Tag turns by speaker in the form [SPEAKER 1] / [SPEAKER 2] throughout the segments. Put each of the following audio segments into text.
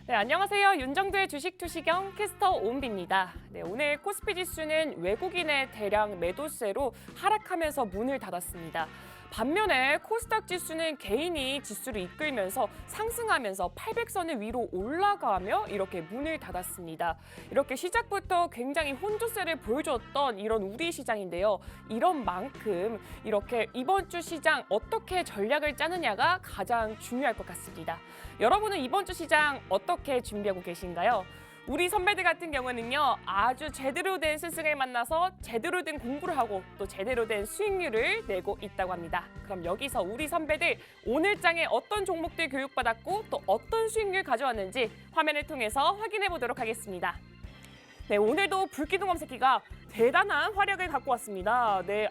[SPEAKER 1] 네, 안녕하세요. 윤정두의 주식 투시경 캐스터 오은비입니다. 네, 오늘 코스피 지수는 외국인의 대량 매도세로 하락하면서 문을 닫았습니다. 반면에 코스닥 지수는 개인이 지수를 이끌면서 상승하면서 800선을 위로 올라가며 이렇게 문을 닫았습니다. 이렇게 시작부터 굉장히 혼조세를 보여줬던 이런 우리 시장인데요. 이런 만큼 이렇게 이번 주 시장 어떻게 전략을 짜느냐가 가장 중요할 것 같습니다. 여러분은 이번 주 시장 어떻게 준비하고 계신가요? 우리 선배들 같은 경우는요, 아주 제대로 된 스승을 만나서 제대로 된 공부를 하고 또 제대로 된 수익률을 내고 있다고 합니다. 그럼 여기서 우리 선배들 오늘 장에 어떤 종목들 교육받았고 또 어떤 수익률 가져왔는지 화면을 통해서 확인해 보도록 하겠습니다. 네, 오늘도 불기둥 검색기가 대단한 화력을 갖고 왔습니다. 네,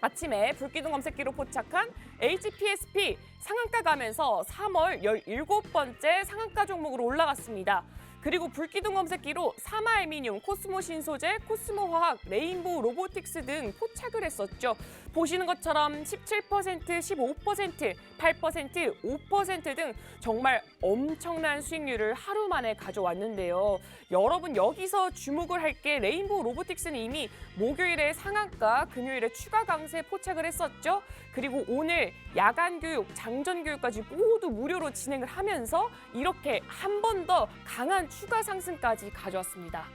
[SPEAKER 1] 아침에 불기둥 검색기로 포착한 HPSP 상한가 가면서 3월 17번째 상한가 종목으로 올라갔습니다. 그리고 불기둥 검색기로 사마알미늄, 코스모 신소재, 코스모 화학, 레인보우 로보틱스 등 포착을 했었죠. 보시는 것처럼 17%, 15%, 8%, 5% 등 정말 엄청난 수익률을 하루 만에 가져왔는데요. 여러분 여기서 주목을 할 게 레인보우 로보틱스는 이미 목요일에 상한가, 금요일에 추가 강세 포착을 했었죠. 그리고 오늘 야간 교육, 장전 교육까지 모두 무료로 진행을 하면서 이렇게 한 번 더 강한 추가 상승까지 가져왔습니다.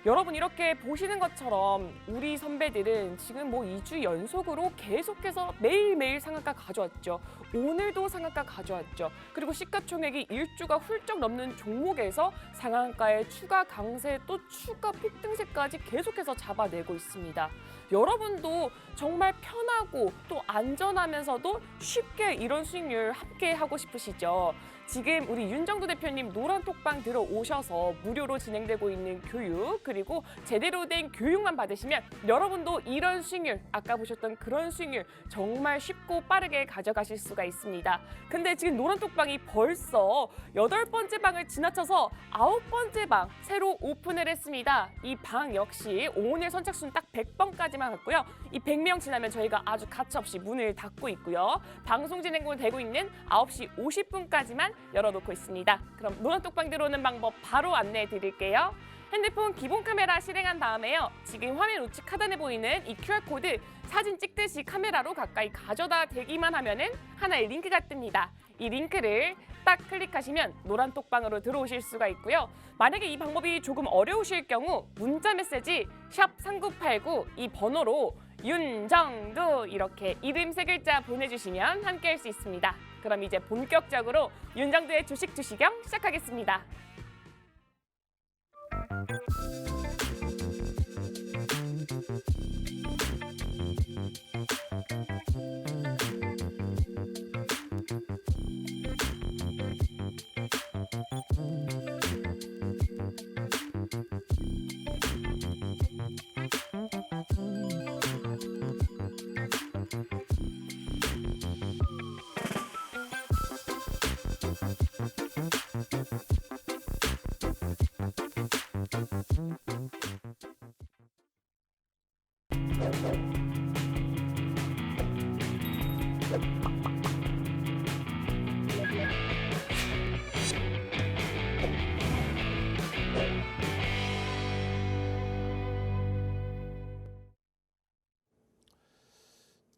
[SPEAKER 1] 여러분 이렇게 보시는 것처럼 우리 선배들은 지금 2주 연속으로 계속해서 매일매일 상한가 가져왔죠. 오늘도 상한가 가져왔죠. 그리고 시가총액이 1조가 훌쩍 넘는 종목에서 상한가의 추가 강세 또 추가 폭등세까지 계속해서 잡아내고 있습니다. 여러분도 정말 편하고 또 안전하면서도 쉽게 이런 수익률 함께 하고 싶으시죠? 지금 우리 윤정두 대표님 노란톡방 들어오셔서 무료로 진행되고 있는 교육 그리고 제대로 된 교육만 받으시면 여러분도 이런 수익률, 아까 보셨던 그런 수익률 정말 쉽고 빠르게 가져가실 수가 있습니다. 근데 지금 노란톡방이 벌써 8번째 방을 지나쳐서 9번째 방 새로 오픈을 했습니다. 이 방 역시 오늘 선착순 딱 100번까지만 갔고요. 이 100명 지나면 저희가 아주 가차없이 문을 닫고 있고요. 방송 진행되고 있는 9시 50분까지만 열어놓고 있습니다. 그럼 노란톡방 들어오는 방법 바로 안내해 드릴게요. 핸드폰 기본 카메라 실행한 다음에요. 지금 화면 우측 하단에 보이는 이 QR코드 사진 찍듯이 카메라로 가까이 가져다 대기만 하면은 하나의 링크가 뜹니다. 이 링크를 딱 클릭하시면 노란톡방으로 들어오실 수가 있고요. 만약에 이 방법이 조금 어려우실 경우 문자 메시지 샵 3989 이 번호로 윤정두 이렇게 이름 3글자 보내주시면 함께 할 수 있습니다. 그럼 이제 본격적으로 윤정두의 주식 투시경 시작하겠습니다.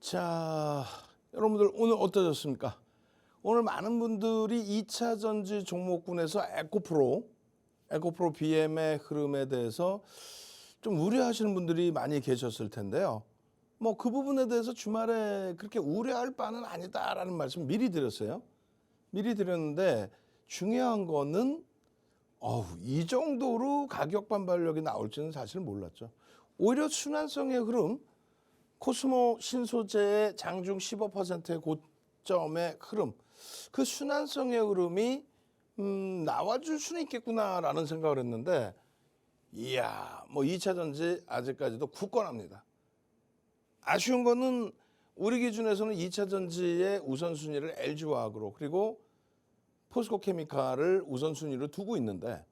[SPEAKER 2] 자, 여러분들 오늘 어떠셨습니까? 오늘 많은 분들이 2차 전지 종목군에서 에코프로 BM의 흐름에 대해서 좀 우려하시는 분들이 많이 계셨을 텐데요. 그 부분에 대해서 주말에 그렇게 우려할 바는 아니다라는 말씀 미리 드렸어요. 미리 드렸는데 중요한 거는 이 정도로 가격 반발력이 나올지는 사실 몰랐죠. 오히려 순환성의 흐름, 코스모 신소재의 장중 15%의 고점의 흐름, 그 순환성의 흐름이 나와줄 수는 있겠구나라는 생각을 했는데 이야, 2차 전지 아직까지도 굳건합니다. 아쉬운 거는 우리 기준에서는 2차 전지의 우선순위를 LG화학으로 그리고 포스코케미칼을 우선순위로 두고 있는데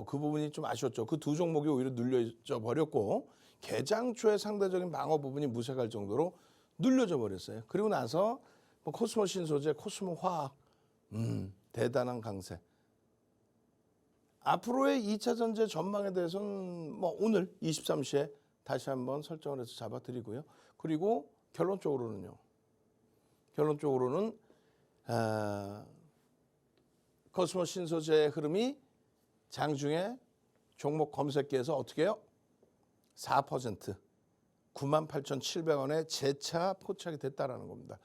[SPEAKER 2] 그 부분이 좀 아쉬웠죠. 그 두 종목이 오히려 눌려져 버렸고 개장 초에 상대적인 방어 부분이 무색할 정도로 눌려져 버렸어요. 그리고 나서 코스모 신소재, 코스모 화학 대단한 강세. 앞으로의 2차 전지 전망에 대해서는 뭐 오늘 23시에 다시 한번 설정을 해서 잡아드리고요. 그리고 결론적으로는 코스모 신소재의 흐름이 장중에 종목 검색기에서 어떻게 해요? 4% 98,700원에 재차 포착이 됐다라는 겁니다.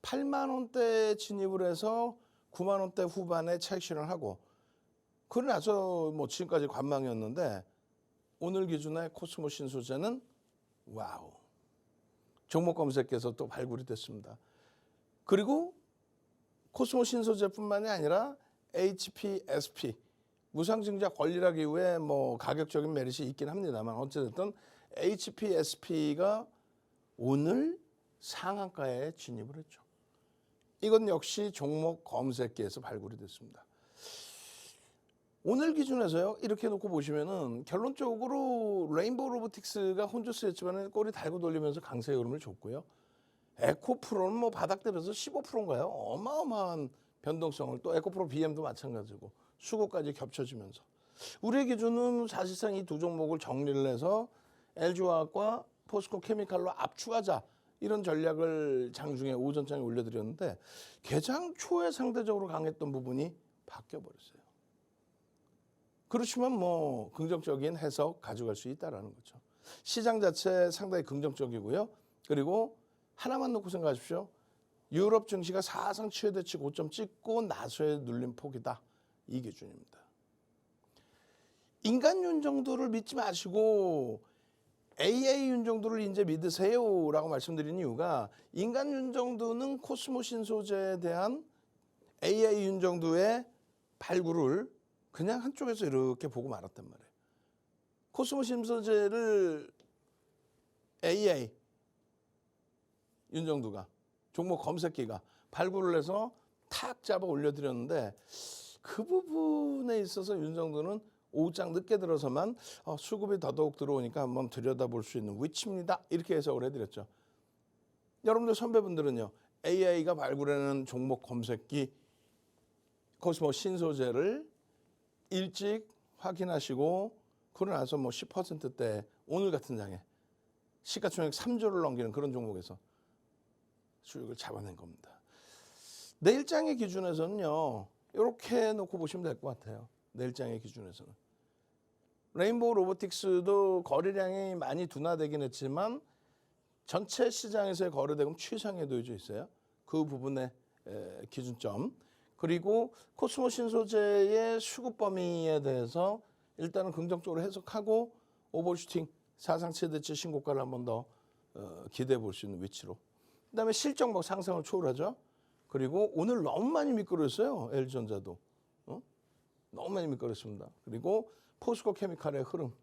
[SPEAKER 2] 8만 원대 진입을 해서 9만 원대 후반에 차익 실현을 하고 그러고 나서 뭐 지금까지 관망이었는데 오늘 기준에 코스모 신소재는 와우 종목 검색기에서 또 발굴이 됐습니다. 그리고 코스모 신소재뿐만이 아니라 HPSP 무상증자 권리락 이후에 뭐 가격적인 메리트이 있긴 합니다만 어쨌든 HPSP가 오늘 상한가에 진입을 했죠. 이건 역시 종목 검색기에서 발굴이 됐습니다. 오늘 기준에서요. 이렇게 놓고 보시면은 결론적으로 레인보우 로보틱스가 혼조스였지만 꼬리 달고 돌리면서 강세의 흐름을 줬고요. 에코프로는 뭐 바닥대면서 15%인가요? 어마어마한 변동성을 또 에코프로 BM도 마찬가지고 수급까지 겹쳐지면서 우리의 기준은 사실상 이 두 종목을 정리를 해서 LG화학과 포스코 케미칼로 압축하자 이런 전략을 장중에 오전장에 올려드렸는데 개장 초에 상대적으로 강했던 부분이 바뀌어버렸어요. 그렇지만 뭐 긍정적인 해석 가져갈 수 있다는 거죠. 시장 자체 상당히 긍정적이고요. 그리고 하나만 놓고 생각하십시오. 유럽 증시가 사상 최대치 고점 찍고 나서의 눌림 폭이다. 이 기준입니다. 인간 윤정도를 믿지 마시고 AI 윤정도를 이제 믿으세요라고 말씀드린 이유가 인간 윤정도는 코스모 신소재에 대한 AI 윤정도의 발굴을 그냥 한쪽에서 이렇게 보고 말았단 말이에요. 코스모 신소재를 AI 윤정도가 종목 검색기가 발굴을 해서 탁 잡아 올려드렸는데 그 부분에 있어서 윤정도는 오후장 늦게 들어서만 수급이 더더욱 들어오니까 한번 들여다볼 수 있는 위치입니다. 이렇게 해석을 해드렸죠. 여러분들 선배분들은요. AI가 발굴하는 종목 검색기 코스모 신소재를 일찍 확인하시고 그러고 나서 뭐 10%대 오늘 같은 장에 시가총액 3조를 넘기는 그런 종목에서 수익을 잡아낸 겁니다. 내일장의 기준에서는요. 이렇게 놓고 보시면 될 것 같아요. 내일장의 기준에서는. 레인보우 로보틱스도 거래량이 많이 둔화되긴 했지만 전체 시장에서의 거래대금 최상에 놓여져 있어요. 그 부분의 기준점. 그리고 코스모 신소재의 수급 범위에 대해서 일단은 긍정적으로 해석하고 오버슈팅 사상 최대치 신고가를 한 번 더 기대해 볼 수 있는 위치로. 그다음에 실적 상승을 초월하죠. 그리고 오늘 너무 많이 미끄러졌어요. LG전자도. 너무 많이 미끄러졌습니다. 그리고 포스코 케미칼의 흐름.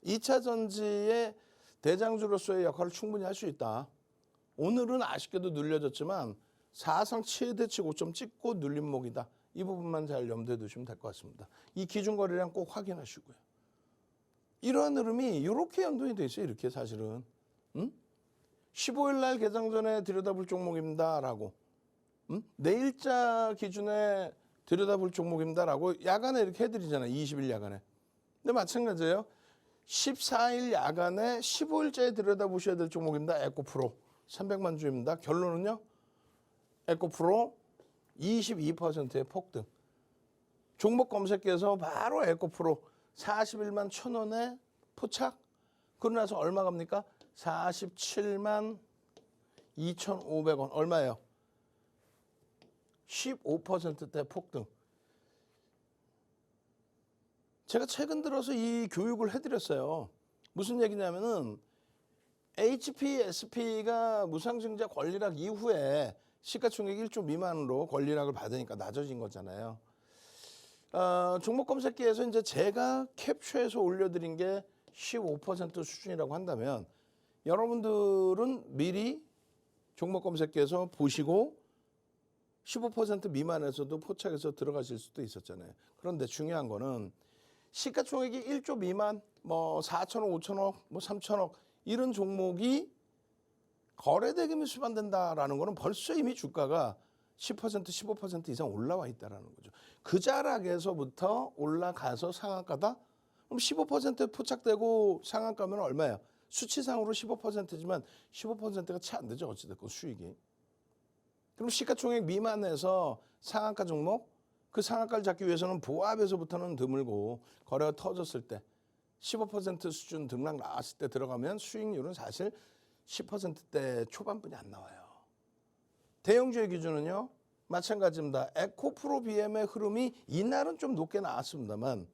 [SPEAKER 2] 2차 전지의 대장주로서의 역할을 충분히 할 수 있다. 오늘은 아쉽게도 눌려졌지만 사상 최대치 고점 찍고 눌림목이다. 이 부분만 잘 염두에 두시면 될 것 같습니다. 이 기준 거래량 꼭 확인하시고요. 이러한 흐름이 이렇게 연동이 돼 있어요. 이렇게 사실은. 15일 날 개장 전에 들여다볼 종목입니다라고. 내일자 기준에 들여다볼 종목입니다라고 야간에 이렇게 해드리잖아요. 20일 야간에. 근데 마찬가지예요. 14일 야간에 15일째에 들여다보셔야 될 종목입니다. 에코프로 300만 주입니다. 결론은요. 에코프로 22%의 폭등. 종목 검색기에서 바로 에코프로 41만 1,000원에 포착. 그러고 나서 얼마 갑니까? 47만 2,500원. 얼마예요? 15%대 폭등. 제가 최근 들어서 이 교육을 해드렸어요. 무슨 얘기냐면은 HPSP가 무상증자 권리락 이후에 시가총액 1조 미만으로 권리락을 받으니까 낮아진 거잖아요. 종목 검색기에서 이제 제가 캡처해서 올려드린 게 15% 수준이라고 한다면 여러분들은 미리 종목 검색기에서 보시고 15% 미만에서도 포착해서 들어가실 수도 있었잖아요. 그런데 중요한 거는 시가총액이 1조 미만, 뭐 4천억, 5천억, 뭐 3천억 이런 종목이 거래대금이 수반된다라는 거는 벌써 이미 주가가 10%, 15% 이상 올라와 있다라는 거죠. 그 자락에서부터 올라가서 상한가다? 그럼 15% 포착되고 상한가면 얼마예요? 수치상으로 15%지만 15%가 채 안 되죠. 어찌됐건 수익이. 그럼 시가총액 미만에서 상한가 종목, 그 상한가를 잡기 위해서는 보합에서부터는 드물고 거래가 터졌을 때 15% 수준 등락 나왔을 때 들어가면 수익률은 사실 10%대 초반뿐이 안 나와요. 대형주의 기준은요. 마찬가지입니다. 에코프로 BM의 흐름이 이날은 좀 높게 나왔습니다만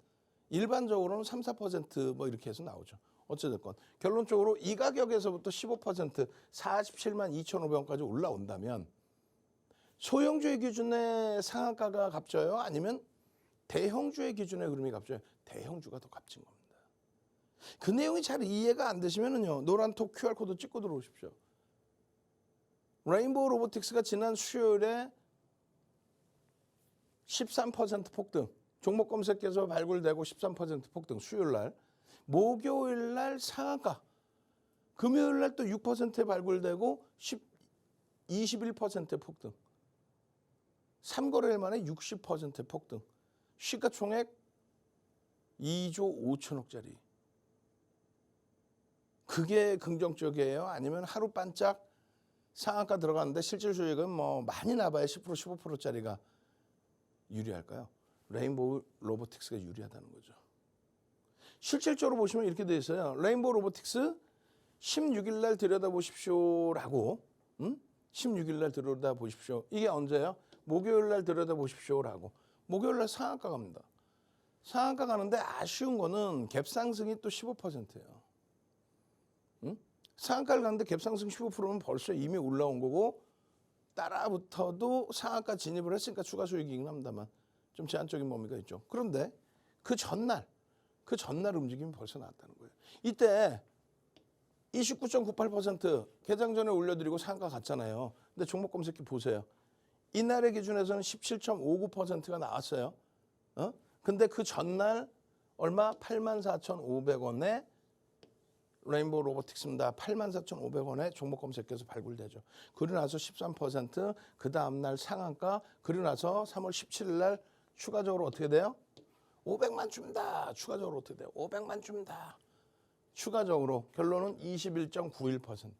[SPEAKER 2] 일반적으로는 3, 4% 이렇게 해서 나오죠. 어찌됐건 결론적으로 이 가격에서부터 15% 47만 2,500원까지 올라온다면 소형주의 기준의 상한가가 값져요? 아니면 대형주의 기준의 흐름이 값져요? 대형주가 더 값진 겁니다. 그 내용이 잘 이해가 안 되시면은요. 노란톡 QR코드 찍고 들어오십시오. 레인보우 로보틱스가 지난 수요일에 13% 폭등, 종목 검색해서 발굴되고 13% 폭등 수요일 날, 목요일 날 상한가, 금요일 날 또 6%에 발굴되고 21% 폭등, 3거래일 만에 60% 폭등, 시가총액 2조 5천억짜리. 그게 긍정적이에요? 아니면 하루 반짝 상한가 들어갔는데 실질 수익은 많이 나봐야 10% 15%짜리가 유리할까요? 레인보우 로보틱스가 유리하다는 거죠. 실질적으로 보시면 이렇게 돼 있어요. 레인보우 로보틱스 16일 날 들여다보십시오라고 16일 날 들여다보십시오. 이게 언제예요? 목요일 날 들여다보십시오라고. 목요일 날 상한가 갑니다. 상한가 가는데 아쉬운 거는 갭상승이 또 15%예요. 상한가를 가는데 갭상승 15%면 벌써 이미 올라온 거고 따라붙어도 상한가 진입을 했으니까 추가 수익이긴 합니다만 좀 제한적인 범위가 있죠. 그런데 그 전날 움직임이 벌써 나왔다는 거예요. 이때 29.98% 개장 전에 올려드리고 상한가 갔잖아요. 근데 종목 검색기 보세요. 이날의 기준에서는 17.59%가 나왔어요. 근데 그 전날 얼마? 84,500원에 레인보우 로보틱스입니다. 84,500원에 종목 검색해서 발굴되죠. 그러고 나서 13%, 그 다음날 상한가, 그러고 나서 3월 17일 날 추가적으로 어떻게 돼요? 500만 줍니다. 추가적으로 어떻게 돼요? 500만 줍니다. 추가적으로 결론은 21.91%.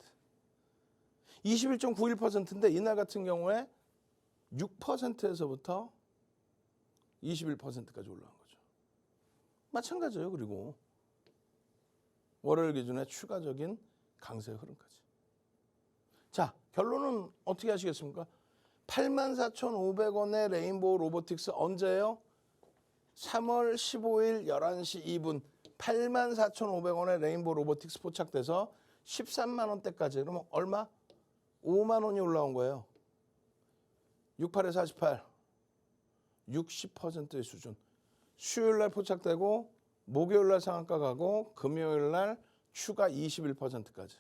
[SPEAKER 2] 21.91%인데 이날 같은 경우에 6%에서부터 21%까지 올라간 거죠. 마찬가지예요. 그리고 월요일 기준에 추가적인 강세 흐름까지. 자, 결론은 어떻게 하시겠습니까? 84,500원의 레인보우 로보틱스 언제예요? 3월 15일 11시 2분 84,500원의 레인보우 로보틱스 포착돼서 13만 원대까지. 그러면 얼마? 5만 원이 올라온 거예요. 68에 48, 60%의 수준. 수요일 날 포착되고 목요일 날 상한가 가고 금요일 날 추가 21%까지.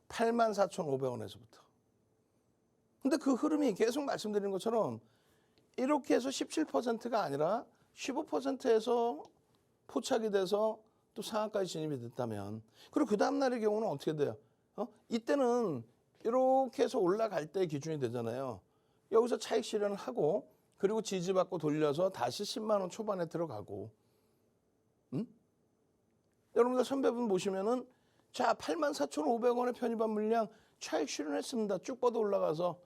[SPEAKER 2] 84,500원에서부터. 근데 그 흐름이 계속 말씀드린 것처럼 이렇게 해서 17%가 아니라 15%에서 포착이 돼서 또 상한가에 진입이 됐다면 그리고 그 다음날의 경우는 어떻게 돼요? 이때는 이렇게 해서 올라갈 때 기준이 되잖아요. 여기서 차익 실현을 하고 그리고 지지받고 돌려서 다시 10만 원 초반에 들어가고 여러분들 선배분 보시면은 자 84,500원의 편입한 물량 차익 실현했습니다. 쭉 뻗어 올라가서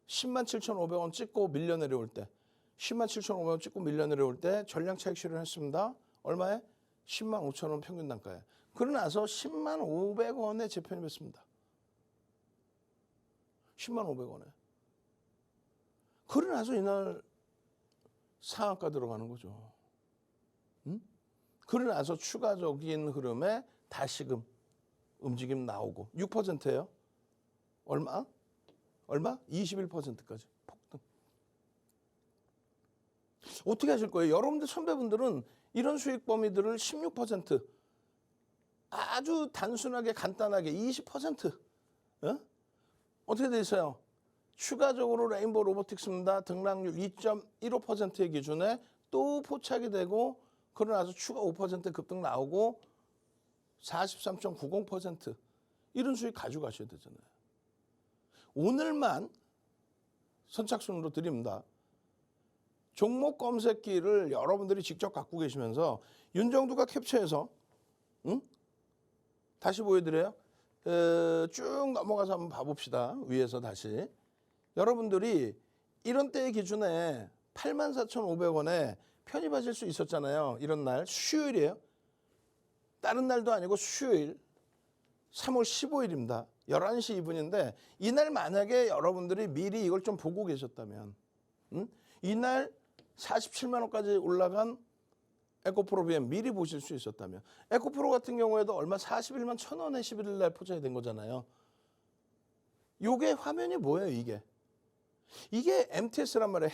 [SPEAKER 2] 107,500원 찍고 밀려 내려올 때 107,500원 찍고 밀려 내려올 때 전량 차익 실현했습니다. 얼마에? 105,000원 평균 단가에. 그러고 나서 105,500원에 재편입했습니다. 105,500원에. 그러고 나서 이날 상한가 들어가는 거죠. 그러고 나서 추가적인 흐름에 다시금 움직임 나오고 6%예요. 얼마? 21%까지 폭등. 어떻게 하실 거예요? 여러분들 선배분들은 이런 수익 범위들을 16% 아주 단순하게 간단하게 20% 어떻게 돼 있어요? 추가적으로 레인보우 로보틱스입니다. 등락률 2.15%의 기준에 또 포착이 되고 그러고 나서 추가 5% 급등 나오고 43.90% 이런 수익 가져가셔야 되잖아요. 오늘만 선착순으로 드립니다. 종목 검색기를 여러분들이 직접 갖고 계시면서 윤정두가 캡처해서 다시 보여드려요. 쭉 넘어가서 한번 봐봅시다. 위에서 다시. 여러분들이 이런 때의 기준에 84,500원에 편입하실 수 있었잖아요. 이런 날 수요일이에요. 다른 날도 아니고 수요일 3월 15일입니다. 11시 2분인데 이날 만약에 여러분들이 미리 이걸 좀 보고 계셨다면 이날 47만 원까지 올라간 에코프로 BM 미리 보실 수 있었다면 에코프로 같은 경우에도 얼마 41만 1,000원에 11일 날 포착이 된 거잖아요. 요게 화면이 뭐예요, 이게? 이게 MTS란 말이에요.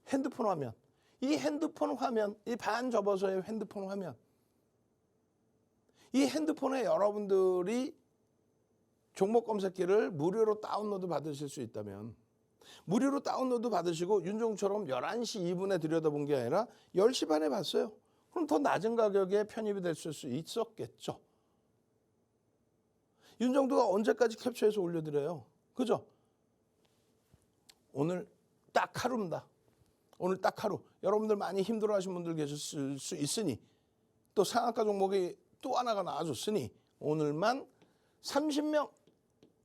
[SPEAKER 2] 핸드폰 화면. 이 핸드폰 화면, 이 반 접어서의 핸드폰 화면. 이 핸드폰에 여러분들이 종목 검색기를 무료로 다운로드 받으실 수 있다면 무료로 다운로드 받으시고 윤종처럼 11시 2분에 들여다본 게 아니라 10시 반에 봤어요. 그럼 더 낮은 가격에 편입이 될 수 있었겠죠. 윤정도가 언제까지 캡처해서 올려드려요? 그죠? 오늘 딱 하루입니다. 오늘 딱 하루. 여러분들 많이 힘들어하신 분들 계실 수 있으니 또 상한가 종목이 또 하나가 나와줬으니 오늘만 30명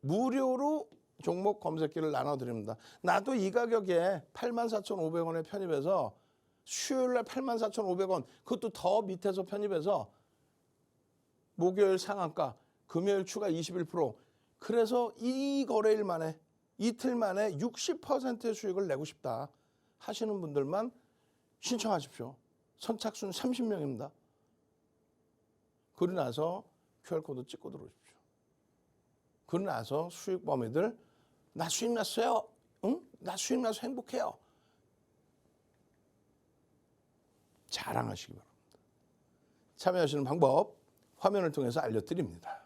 [SPEAKER 2] 무료로 종목 검색기를 나눠드립니다. 나도 이 가격에 84,500원에 편입해서 수요일날 84,500원 그것도 더 밑에서 편입해서 목요일 상한가 금요일 추가 21% 그래서 이 거래일 만에 이틀 만에 60%의 수익을 내고 싶다 하시는 분들만 신청하십시오. 선착순 30명입니다. 그러고 나서 QR코드 찍고 들어오십시오. 그러고 나서 수익 범위들 나 수익 났어요. 응? 나 수익 나서 행복해요. 자랑하시기 바랍니다. 참여하시는 방법 화면을 통해서 알려드립니다.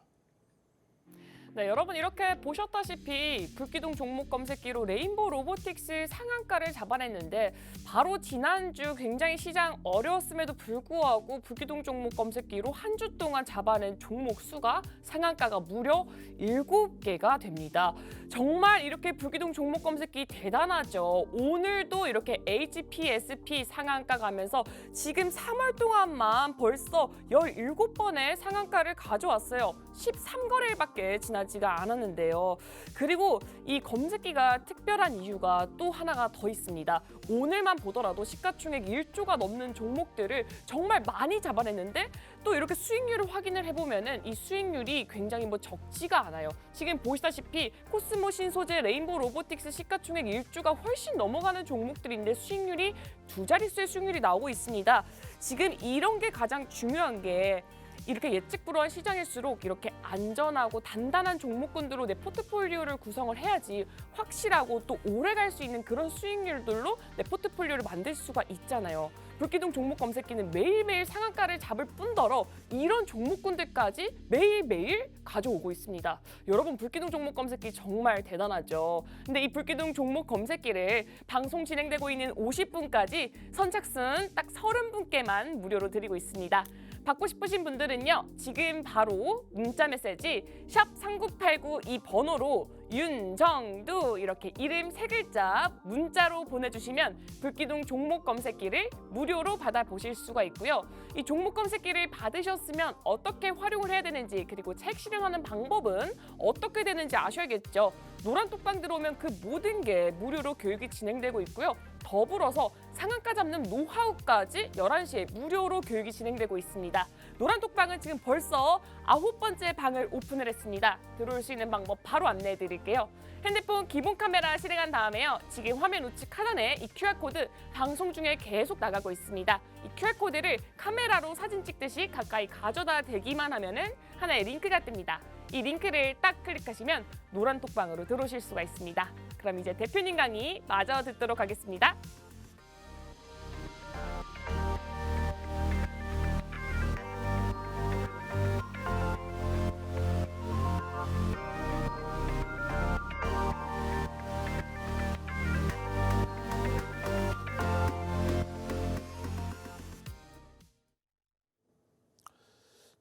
[SPEAKER 1] 네, 여러분 이렇게 보셨다시피 불기둥 종목 검색기로 레인보우 로보틱스 상한가를 잡아냈는데 바로 지난주 굉장히 시장 어려웠음에도 불구하고 불기둥 종목 검색기로 한 주 동안 잡아낸 종목 수가 상한가가 무려 7개가 됩니다. 정말 이렇게 불기둥 종목 검색기 대단하죠. 오늘도 이렇게 HPSP 상한가 가면서 지금 3월 동안만 벌써 17번의 상한가를 가져왔어요. 13거래일밖에 지나지가 않았는데요. 그리고 이 검색기가 특별한 이유가 또 하나가 더 있습니다. 오늘만 보더라도 시가총액 1조가 넘는 종목들을 정말 많이 잡아냈는데 또 이렇게 수익률을 확인을 해보면은 이 수익률이 굉장히 적지가 않아요. 지금 보시다시피 코스모 신소재, 레인보우 로보틱스 시가총액 1조가 훨씬 넘어가는 종목들인데 수익률이 두 자릿수의 수익률이 나오고 있습니다. 지금 이런 게 가장 중요한 게 이렇게 예측 불허한 시장일수록 이렇게 안전하고 단단한 종목군들로 내 포트폴리오를 구성을 해야지 확실하고 또 오래 갈 수 있는 그런 수익률들로 내 포트폴리오를 만들 수가 있잖아요. 불기둥 종목 검색기는 매일매일 상한가를 잡을 뿐더러 이런 종목군들까지 매일매일 가져오고 있습니다. 여러분 불기둥 종목 검색기 정말 대단하죠. 근데 이 불기둥 종목 검색기를 방송 진행되고 있는 50분까지 선착순 딱 30분께만 무료로 드리고 있습니다. 받고 싶으신 분들은요. 지금 바로 문자 메시지 샵3989 이 번호로 윤정두 이렇게 이름 3글자 문자로 보내주시면 불기둥 종목 검색기를 무료로 받아보실 수가 있고요. 이 종목 검색기를 받으셨으면 어떻게 활용을 해야 되는지 그리고 책 실행하는 방법은 어떻게 되는지 아셔야겠죠. 노란 톡방 들어오면 그 모든 게 무료로 교육이 진행되고 있고요. 더불어서 상한가 잡는 노하우까지 11시에 무료로 교육이 진행되고 있습니다. 노란 톡방은 지금 벌써 9번째 방을 오픈을 했습니다. 들어올 수 있는 방법 바로 안내해 드릴게요. 핸드폰 기본 카메라 실행한 다음에요. 지금 화면 우측 하단에 이 QR코드 방송 중에 계속 나가고 있습니다. 이 QR코드를 카메라로 사진 찍듯이 가까이 가져다 대기만 하면은 하나의 링크가 뜹니다. 이 링크를 딱 클릭하시면 노란 톡방으로 들어오실 수가 있습니다. 그럼 이제 대표님 강의 마저 듣도록 하겠습니다.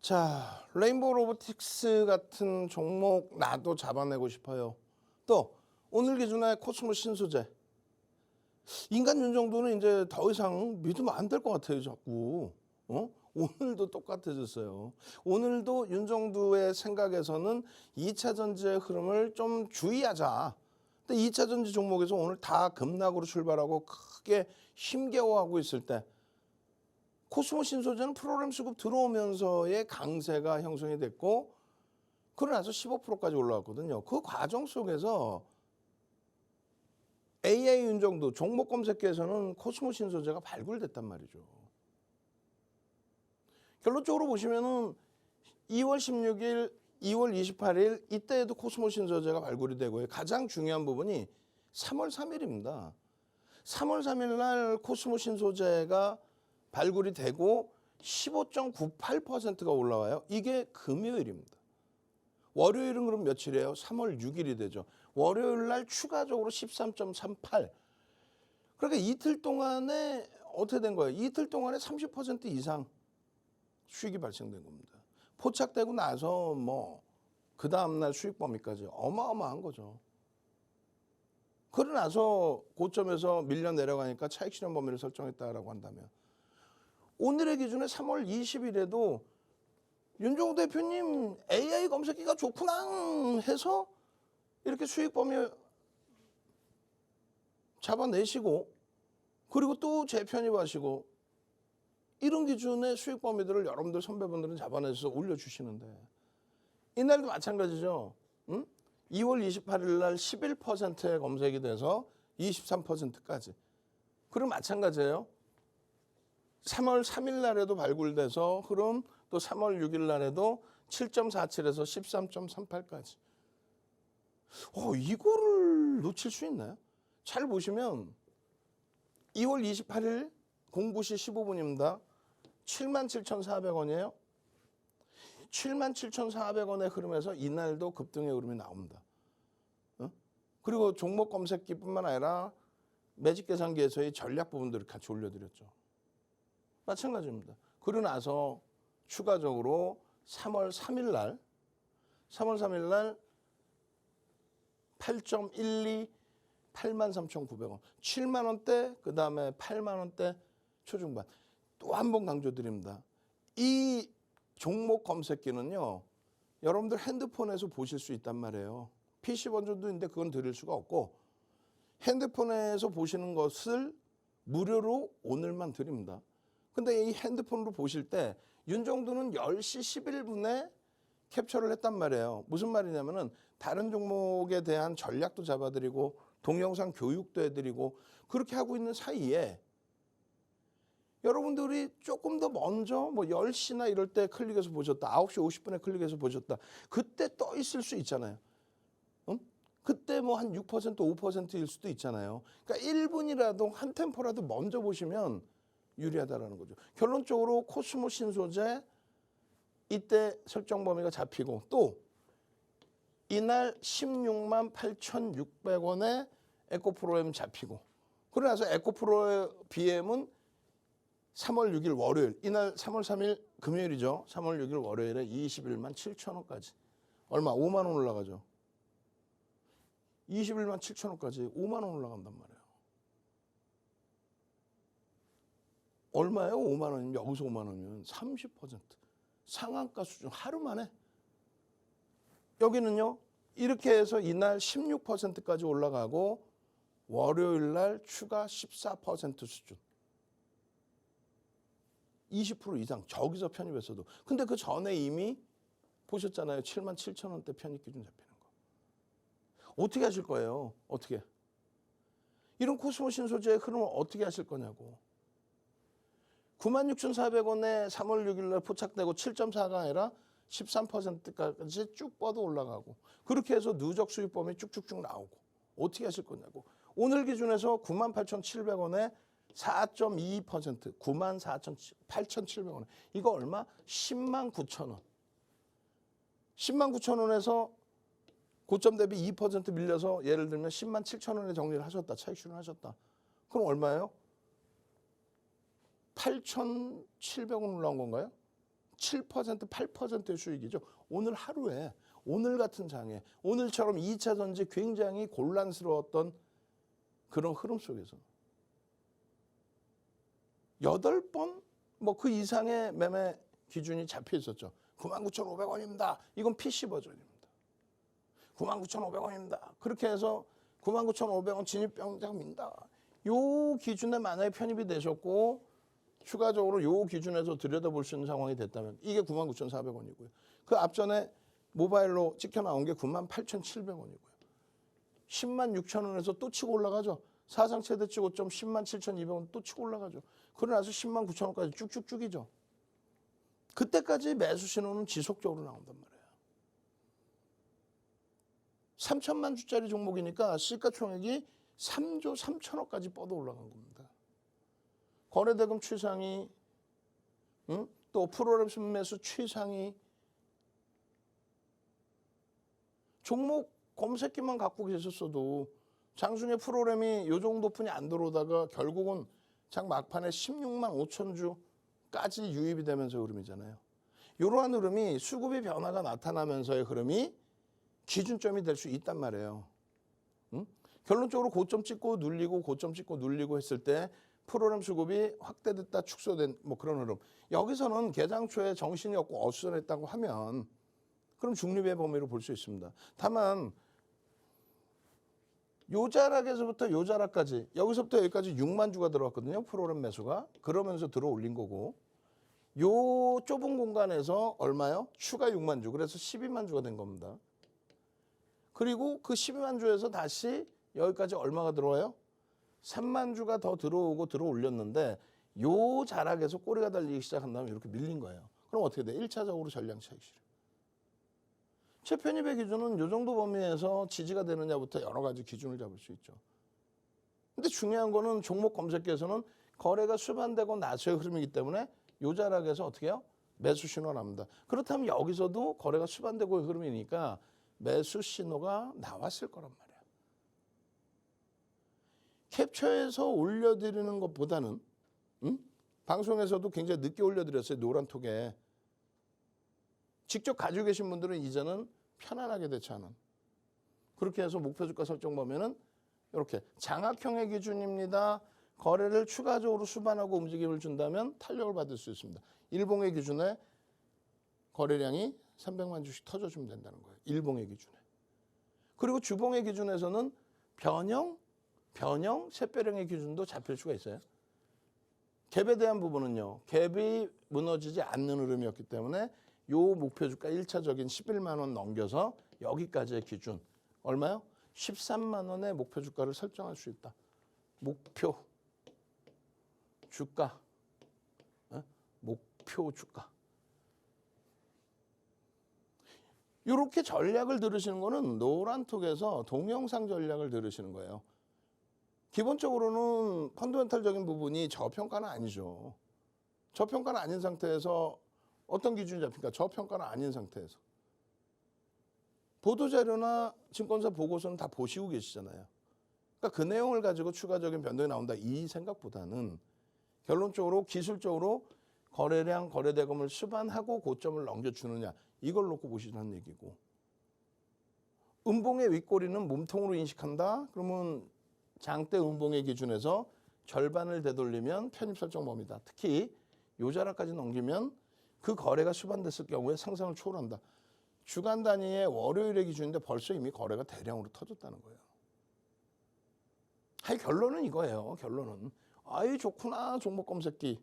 [SPEAKER 2] 자, 레인보우 로보틱스 같은 종목 나도 잡아내고 싶어요. 또 오늘 기준에 코스모 신소재. 인간 윤정도는 이제 더 이상 믿으면 안 될 것 같아요, 자꾸. 오늘도 똑같아졌어요. 오늘도 윤정두의 생각에서는 2차 전지의 흐름을 좀 주의하자. 근데 2차 전지 종목에서 오늘 다 급락으로 출발하고 크게 힘겨워하고 있을 때 코스모 신소재는 프로그램 수급 들어오면서의 강세가 형성이 됐고 그러고 나서 15%까지 올라왔거든요. 그 과정 속에서 AI 윤정도 종목 검색기에서는 코스모 신소재가 발굴됐단 말이죠. 결론적으로 보시면은 2월 16일, 2월 28일 이때에도 코스모 신소재가 발굴이 되고요. 가장 중요한 부분이 3월 3일입니다. 3월 3일 날 코스모 신소재가 발굴이 되고 15.98%가 올라와요. 이게 금요일입니다. 월요일은 그럼 며칠이에요? 3월 6일이 되죠. 월요일 날 추가적으로 13.38. 그러니까 이틀 동안에 어떻게 된 거예요? 이틀 동안에 30% 이상 수익이 발생된 겁니다. 포착되고 나서 뭐 그 다음날 수익 범위까지 어마어마한 거죠. 그러고 나서 고점에서 밀려 내려가니까 차익 실현 범위를 설정했다라고 한다면 오늘의 기준에 3월 20일에도 윤종호 대표님 AI 검색기가 좋구나 해서 이렇게 수익 범위 잡아내시고 그리고 또 재편입하시고 이런 기준의 수익 범위들을 여러분들 선배분들은 잡아내서 올려주시는데 이날도 마찬가지죠. 2월 28일 날 11%의 검색이 돼서 23%까지. 그럼 마찬가지예요. 3월 3일 날에도 발굴돼서 그럼 또 3월 6일 날에도 7.47에서 13.38까지. 이거를 놓칠 수 있나요? 잘 보시면 2월 28일 09시 15분입니다. 77,400원이에요. 77,400원의 흐름에서 이날도 급등의 흐름이 나옵니다. 그리고 종목 검색기뿐만 아니라 매직 계산기에서의 전략 부분들을 같이 올려드렸죠. 마찬가지입니다. 그러고 나서 추가적으로 3월 3일 날 8.12 83,900원 7만 원대 그 다음에 8만 원대 초중반 또 한 번 강조드립니다. 이 종목 검색기는요. 여러분들 핸드폰에서 보실 수 있단 말이에요. PC 버전도 있는데 그건 드릴 수가 없고 핸드폰에서 보시는 것을 무료로 오늘만 드립니다. 근데 이 핸드폰으로 보실 때 윤정도는 10시 11분에 캡처를 했단 말이에요. 무슨 말이냐면은 다른 종목에 대한 전략도 잡아드리고 동영상 교육도 해드리고 그렇게 하고 있는 사이에 여러분들이 조금 더 먼저 뭐 10시나 이럴 때 클릭해서 보셨다. 9시 50분에 클릭해서 보셨다. 그때 떠 있을 수 있잖아요. 그때 뭐 한 6%, 5%일 수도 있잖아요. 그러니까 1분이라도 한 템포라도 먼저 보시면 유리하다라는 거죠. 결론적으로 코스모 신소재 이때 설정 범위가 잡히고 또 이날 16만 8,600원에 에코프로엠 잡히고 그러고 나서 에코프로 BM은 3월 6일 월요일 이날 3월 3일 금요일이죠. 3월 6일 월요일에 21만 7천원까지 얼마? 5만 원 올라가죠. 21만 7천원까지 5만 원 올라간단 말이에요. 얼마예요? 5만 원이면 여기서 5만 원이면 30% 상한가 수준 하루 만에 여기는요. 이렇게 해서 이날 16%까지 올라가고 월요일 날 추가 14% 수준 20% 이상 저기서 편입했어도 근데 그 전에 이미 보셨잖아요. 7만 7천 원대 편입 기준 잡히는 거. 어떻게 하실 거예요? 어떻게? 이런 코스모 신소재의 흐름을 어떻게 하실 거냐고. 96,400원에 3월 6일 날 포착되고 7.4가 아니라 13%까지 쭉 뻗어 올라가고 그렇게 해서 누적 수익 범위 쭉쭉쭉 나오고 어떻게 하실 거냐고. 오늘 기준에서 98,700원에 4.22% 94,8,700원 이거 얼마? 10만 9천 원. 10만 9천 원에서 고점 대비 2% 밀려서 예를 들면 10만 7천 원에 정리를 하셨다. 차익 실현하셨다. 그럼 얼마예요? 8,700원 올라온 건가요? 7% 8%의 수익이죠. 오늘 하루에 오늘 같은 장에 오늘처럼 2차 전지 굉장히 곤란스러웠던 그런 흐름 속에서 8번 뭐 그 이상의 매매 기준이 잡혀 있었죠. 99,500원입니다. 이건 PC 버전입니다. 99,500원입니다. 그렇게 해서 99,500원 진입병장입니다. 요 기준에 만약에 편입이 되셨고 추가적으로 요 기준에서 들여다볼 수 있는 상황이 됐다면 이게 99,400원이고요. 그 앞전에 모바일로 찍혀 나온 게 98,700원이고요. 106,000원에서 또 치고 올라가죠. 사상 최대 최고점 107,200원 또 치고 올라가죠. 그러고 나서 109,000원까지 쭉쭉쭉이죠. 그때까지 매수 신호는 지속적으로 나온단 말이에요. 3천만 주짜리 종목이니까 시가총액이 3조 3천억까지 뻗어 올라간 겁니다. 거래대금 최상위, 또 프로그램 순매수 최상위, 종목 검색기만 갖고 계셨어도 장중에 프로그램이 요 정도 분이 안 들어오다가 결국은 장 막판에 16만 5천 주까지 유입이 되면서 흐름이잖아요. 이러한 흐름이 수급의 변화가 나타나면서의 흐름이 기준점이 될 수 있단 말이에요. 결론적으로 고점 찍고 눌리고 고점 찍고 눌리고 했을 때 프로그램 수급이 확대됐다 축소된 뭐 그런 흐름. 여기서는 개장 초에 정신이 없고 어수선했다고 하면 그럼 중립의 범위로 볼 수 있습니다. 다만 요 자락에서부터 요 자락까지 여기서부터 여기까지 6만 주가 들어왔거든요. 프로그램 매수가. 그러면서 들어 올린 거고 요 좁은 공간에서 얼마요? 추가 6만 주. 그래서 12만 주가 된 겁니다. 그리고 그 12만 주에서 다시 여기까지 얼마가 들어와요? 3만 주가 더 들어오고 들어 올렸는데 요 자락에서 꼬리가 달리기 시작한 다음에 이렇게 밀린 거예요. 그럼 어떻게 돼? 1차적으로 전량 차익 실현. 최편입의 기준은 요 정도 범위에서 지지가 되느냐부터 여러 가지 기준을 잡을 수 있죠. 근데 중요한 거는 종목 검색기에서는 거래가 수반되고 나서의 흐름이기 때문에 요 자락에서 어떻게 해요? 매수 신호가 납니다. 그렇다면 여기서도 거래가 수반되고의 흐름이니까 매수 신호가 나왔을 거란 말이야. 캡처해서 올려드리는 것보다는 방송에서도 굉장히 늦게 올려드렸어요. 노란톡에. 직접 가지고 계신 분들은 이제는 편안하게 대처하는. 그렇게 해서 목표 주가 설정 보면은 이렇게 장악형의 기준입니다. 거래를 추가적으로 수반하고 움직임을 준다면 탄력을 받을 수 있습니다. 일봉의 기준에 거래량이 300만 주씩 터져주면 된다는 거예요. 일봉의 기준에. 그리고 주봉의 기준에서는 변형, 샛별형의 기준도 잡힐 수가 있어요. 갭에 대한 부분은요. 갭이 무너지지 않는 흐름이었기 때문에 요 목표 주가 1차적인 11만 원 넘겨서 여기까지의 기준. 얼마요? 13만 원의 목표 주가를 설정할 수 있다. 목표 주가. 목표 주가. 이렇게 전략을 들으시는 거는 노란톡에서 동영상 전략을 들으시는 거예요. 기본적으로는 펀더멘탈적인 부분이 저평가는 아니죠. 저평가는 아닌 상태에서 어떤 기준이 잡힙니까? 저평가는 아닌 상태에서. 보도자료나 증권사 보고서는 다 보시고 계시잖아요. 그러니까 그 내용을 가지고 추가적인 변동이 나온다 이 생각보다는 결론적으로 기술적으로 거래량, 거래대금을 수반하고 고점을 넘겨주느냐 이걸 놓고 보시라는 얘기고 음봉의 윗꼬리는 몸통으로 인식한다? 그러면 장대 음봉의 기준에서 절반을 되돌리면 편입 설정 범위다. 특히 요 자락까지 넘기면 그 거래가 수반됐을 경우에 상승을 초월한다. 주간 단위의 월요일의 기준인데 벌써 이미 거래가 대량으로 터졌다는 거예요. 결론은 이거예요. 결론은. 아이 좋구나 종목 검색기.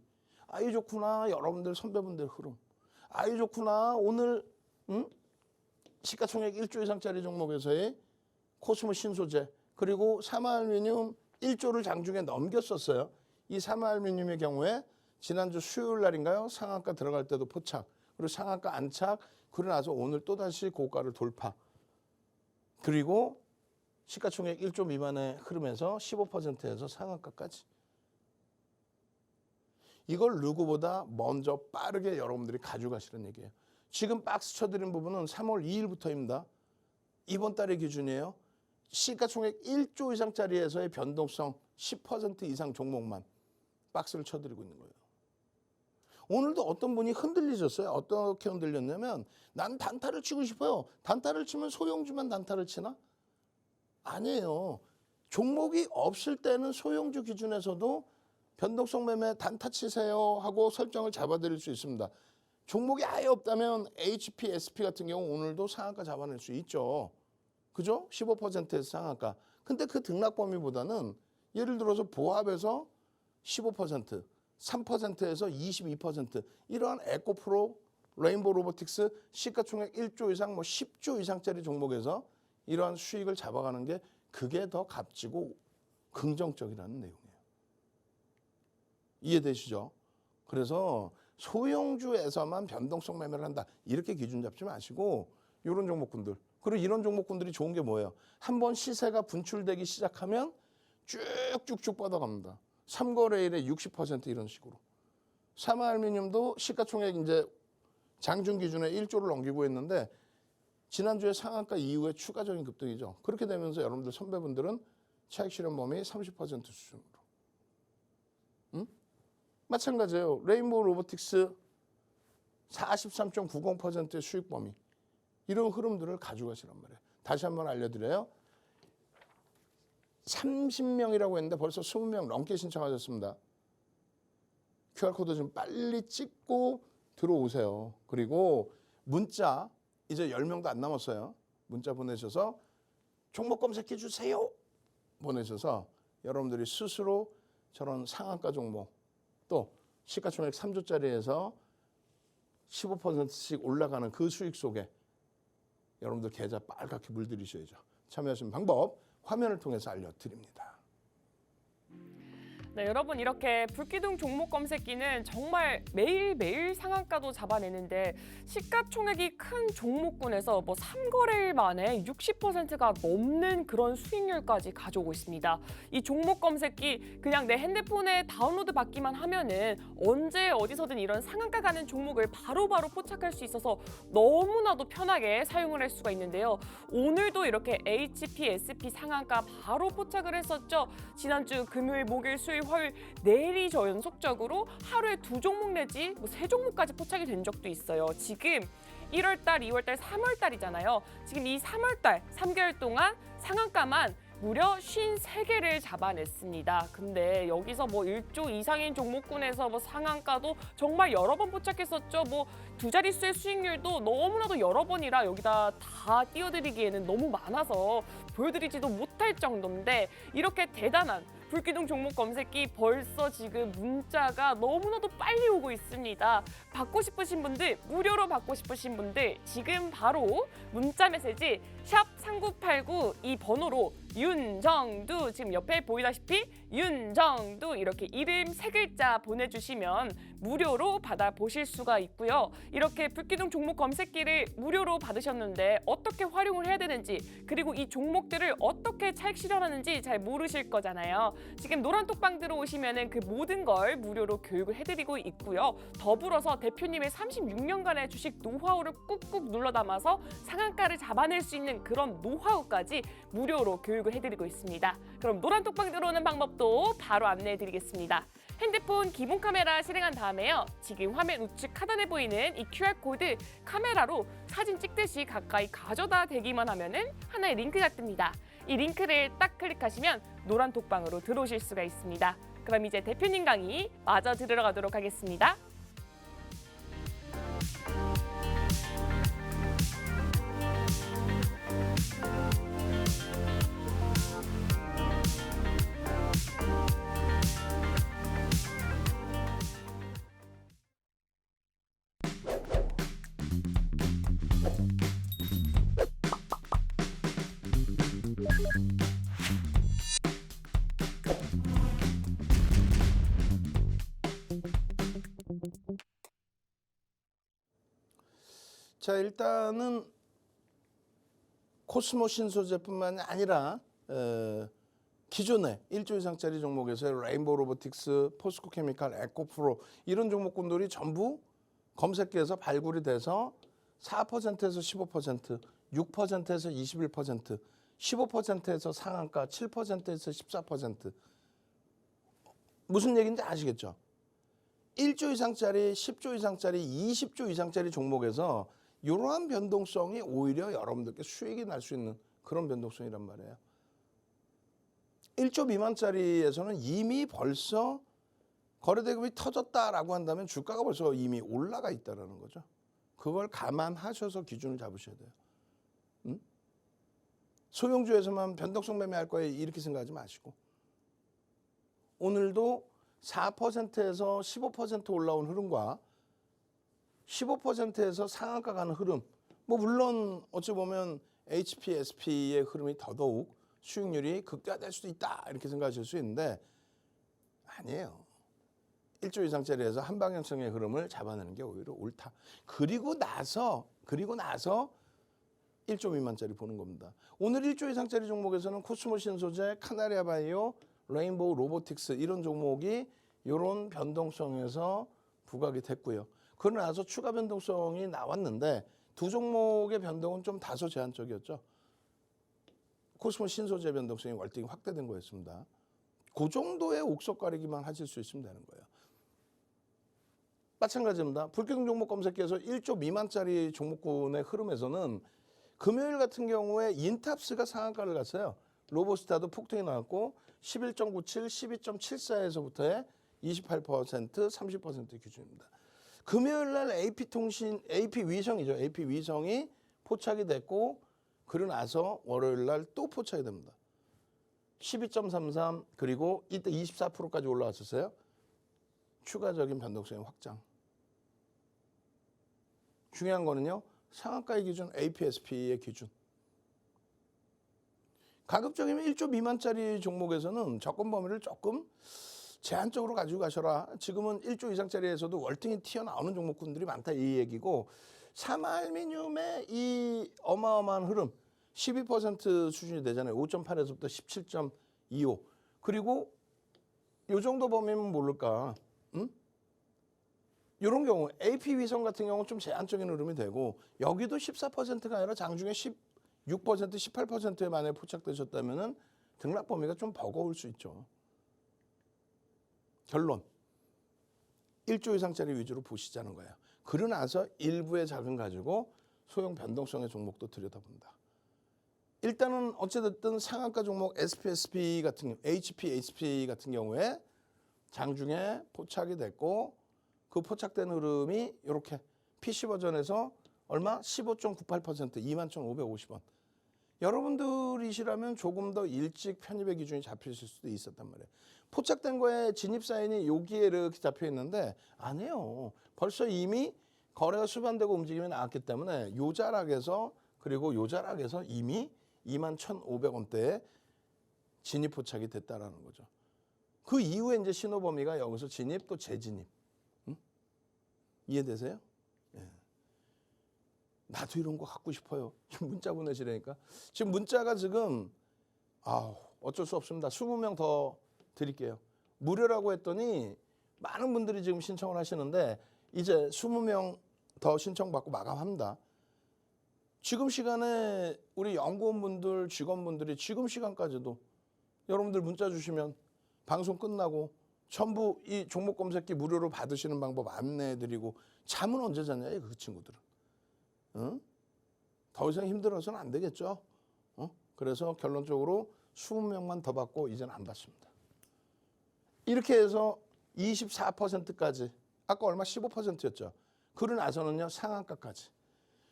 [SPEAKER 2] 아이 좋구나 여러분들 선배분들 흐름. 아이 좋구나 오늘 시가총액 1조 이상짜리 종목에서의 코스모 신소재 그리고 사마알루미늄 1조를 장중에 넘겼었어요. 이 사마알루미늄의 경우에 지난주 수요일 날인가요? 상한가 들어갈 때도 포착. 그리고 상한가 안착. 그러고 나서 오늘 또다시 고가를 돌파. 그리고 시가총액 1조 미만의 흐름에서 15%에서 상한가까지. 이걸 누구보다 먼저 빠르게 여러분들이 가져가시는 얘기예요. 지금 박스 쳐드린 부분은 3월 2일부터입니다. 이번 달의 기준이에요. 시가총액 1조 이상짜리에서의 변동성 10% 이상 종목만 박스를 쳐드리고 있는 거예요. 오늘도 어떤 분이 흔들리셨어요. 어떻게 흔들렸냐면 난 단타를 치고 싶어요. 단타를 치면 소형주만 단타를 치나? 아니에요. 종목이 없을 때는 소형주 기준에서도 변동성 매매 단타 치세요 하고 설정을 잡아드릴 수 있습니다. 종목이 아예 없다면 HP, SP 같은 경우 오늘도 상한가 잡아낼 수 있죠. 그죠? 15%에서 상한가. 근데 그 등락 범위보다는 예를 들어서 보합에서 15%, 3%에서 22% 이러한 에코프로, 레인보우 로보틱스 시가총액 1조 이상, 10조 이상짜리 종목에서 이러한 수익을 잡아가는 게 그게 더 값지고 긍정적이라는 내용이에요. 이해되시죠? 그래서 소형주에서만 변동성 매매를 한다. 이렇게 기준 잡지 마시고 이런 종목군들. 그리고 이런 종목군들이 좋은 게 뭐예요? 한번 시세가 분출되기 시작하면 쭉쭉쭉 뻗어갑니다. 3거래일에 60% 이런 식으로. 사마알루미늄도 시가총액 이제 장중 기준에 1조를 넘기고 있는데 지난주에 상한가 이후에 추가적인 급등이죠. 그렇게 되면서 여러분들 선배분들은 차익 실현 범위 30% 수준으로. 응? 마찬가지예요. 레인보우 로보틱스 43.90%의 수익 범위. 이런 흐름들을 가져가시란 말이에요. 다시 한번 알려드려요. 30명이라고 했는데 벌써 20명 넘게 신청하셨습니다. QR코드 좀 빨리 찍고 들어오세요. 그리고 문자 이제 10명도 안 남았어요. 문자 보내셔서 종목 검색해 주세요. 보내셔서 여러분들이 스스로 저런 상한가 종목 또 시가총액 3조짜리에서 15%씩 올라가는 그 수익 속에 여러분들 계좌 빨갛게 물들이셔야죠. 참여하시는 방법 화면을 통해서 알려드립니다.
[SPEAKER 1] 네, 여러분 이렇게 불기둥 종목 검색기는 정말 매일매일 상한가도 잡아내는데 시가총액이 큰 종목군에서 3거래일 만에 60%가 넘는 그런 수익률까지 가져오고 있습니다. 이 종목 검색기 그냥 내 핸드폰에 다운로드 받기만 하면은 언제 어디서든 이런 상한가 가는 종목을 바로바로 포착할 수 있어서 너무나도 편하게 사용을 할 수가 있는데요. 오늘도 이렇게 HP, SP 상한가 바로 포착을 했었죠. 지난주 금요일, 목요일, 수요일, 화요일 내일이 저 연속적으로 하루에 2종목 내지 3종목까지 포착이 된 적도 있어요. 지금 1월달, 2월달, 3월달이잖아요. 지금 이 3월달 3개월 동안 상한가만 무려 53개를 잡아냈습니다. 근데 여기서 1조 이상인 종목군에서 상한가도 정말 여러 번 포착했었죠. 두 자릿수의 수익률도 너무나도 여러 번이라 여기다 다 띄워드리기에는 너무 많아서 보여드리지도 못할 정도인데 이렇게 대단한 불기둥 종목 검색기 벌써 지금 문자가 너무나도 빨리 오고 있습니다. 받고 싶으신 분들, 무료로 받고 싶으신 분들 지금 바로 문자 메시지 샵 3989 이 번호로 윤정두 지금 옆에 보이다시피 윤정두 이렇게 이름 3글자 보내주시면 무료로 받아보실 수가 있고요. 이렇게 불기둥 종목 검색기를 무료로 받으셨는데 어떻게 활용을 해야 되는지 그리고 이 종목들을 어떻게 차익 실현하는지 잘 모르실 거잖아요. 지금 노란톡방 들어오시면 그 모든 걸 무료로 교육을 해드리고 있고요. 더불어서 대표님의 36년간의 주식 노하우를 꾹꾹 눌러 담아서 상한가를 잡아낼 수 있는 그런 노하우까지 무료로 교육을 해드리고 있습니다. 그럼 노란톡방 들어오는 방법도 바로 안내해드리겠습니다. 핸드폰 기본 카메라 실행한 다음에요. 지금 화면 우측 하단에 보이는 이 QR코드 카메라로 사진 찍듯이 가까이 가져다 대기만 하면은 하나의 링크가 뜹니다. 이 링크를 딱 클릭하시면 노란톡방으로 들어오실 수가 있습니다. 그럼 이제 대표님 강의 마저 들어가도록 하겠습니다.
[SPEAKER 2] 자, 일단은 코스모 신소재뿐만이 아니라 기존의 1조 이상짜리 종목에서 레인보우 로보틱스, 포스코 케미칼, 에코프로 이런 종목군들이 전부 검색기에서 발굴이 돼서 4%에서 15%, 6%에서 21%, 15%에서 상한가, 7%에서 14%. 무슨 얘기인지 아시겠죠? 1조 이상짜리, 10조 이상짜리, 20조 이상짜리 종목에서 이러한 변동성이 오히려 여러분들께 수익이 날 수 있는 그런 변동성이란 말이에요. 1조 미만짜리에서는 이미 벌써 거래대금이 터졌다라고 한다면 주가가 벌써 이미 올라가 있다는 거죠. 그걸 감안하셔서 기준을 잡으셔야 돼요. 소형주에서만 변동성 매매할 거예요 이렇게 생각하지 마시고 오늘도 4%에서 15% 올라온 흐름과 15%에서 상한가 가는 흐름 뭐 물론 어찌 보면 HPSP의 흐름이 더더욱 수익률이 극대화될 수도 있다 이렇게 생각하실 수 있는데 아니에요. 1조 이상짜리에서 한방향성의 흐름을 잡아내는 게 오히려 옳다. 그리고 나서 1조 미만짜리 보는 겁니다. 오늘 1조 이상짜리 종목에서는 코스모 신소재, 카나리아 바이오, 레인보우 로보틱스 이런 종목이 이런 변동성에서 부각이 됐고요. 그러고 나서 추가 변동성이 나왔는데 두 종목의 변동은 좀 다소 제한적이었죠. 코스모 신소재 변동성이 월등히 확대된 거였습니다. 그 정도의 옥석 가리기만 하실 수 있으면 되는 거예요. 마찬가지입니다. 불규정 종목 검색기에서 1조 미만짜리 종목군의 흐름에서는 금요일 같은 경우에 인탑스가 상한가를 갔어요. 로보스타도 폭등이 나왔고 11.97, 12.74에서부터의 28%, 30% 기준입니다. 금요일 날 AP위성이죠. AP위성이 포착이 됐고 그러고 나서 월요일 날 또 포착이 됩니다. 12.33 그리고 이때 24%까지 올라왔었어요. 추가적인 변동성의 확장. 중요한 거는요. 상한가의 기준, APSP의 기준. 가급적이면 1조 미만짜리 종목에서는 접근 범위를 조금 제한적으로 가지고 가셔라. 지금은 1조 이상짜리에서도 월등히 튀어나오는 종목군들이 많다 이 얘기고 사마알미늄의 이 어마어마한 흐름 12% 수준이 되잖아요. 5.8에서부터 17.25 그리고 이 정도 범위면 모를까. 이런 경우 AP위성 같은 경우는 좀 제한적인 흐름이 되고 여기도 14%가 아니라 장중에 16%, 18%에 만약에 포착되셨다면 등락 범위가 좀 버거울 수 있죠. 결론. 1조 이상짜리 위주로 보시자는 거예요. 그러고 나서 일부의 자금 가지고 소형 변동성의 종목도 들여다본다. 일단은 어찌됐든 상한가 종목 SPSP 같은 경우, HPSP 같은 경우에 장중에 포착이 됐고 그 포착된 흐름이 이렇게 PC 버전에서 얼마? 15.98%, 21,550원. 여러분들이시라면 조금 더 일찍 편입의 기준이 잡히실 수도 있었단 말이에요. 포착된 거에 진입 사인이 여기에 이렇게 잡혀 있는데 아니에요. 벌써 이미 거래가 수반되고 움직임이 나왔기 때문에 요 자락에서 그리고 요 자락에서 이미 21,500원대에 진입 포착이 됐다라는 거죠. 그 이후에 이제 신호 범위가 여기서 진입 또 재진입. 이해되세요? 예. 나도 이런 거 갖고 싶어요. 문자 보내시라니까. 지금 문자가 지금 어쩔 수 없습니다. 20명 더 드릴게요. 무료라고 했더니 많은 분들이 지금 신청을 하시는데 이제 20명 더 신청받고 마감합니다. 지금 시간에 우리 연구원분들, 직원분들이 지금 시간까지도 여러분들 문자 주시면 방송 끝나고 전부 이 종목 검색기 무료로 받으시는 방법 안내해드리고 잠은 언제 자냐 그 친구들은. 응? 더 이상 힘들어서는 안 되겠죠. 그래서 결론적으로 20명만 더 받고 이제는 안 받습니다. 이렇게 해서 24%까지 아까 얼마 15%였죠. 그러고 나서는요 상한가까지.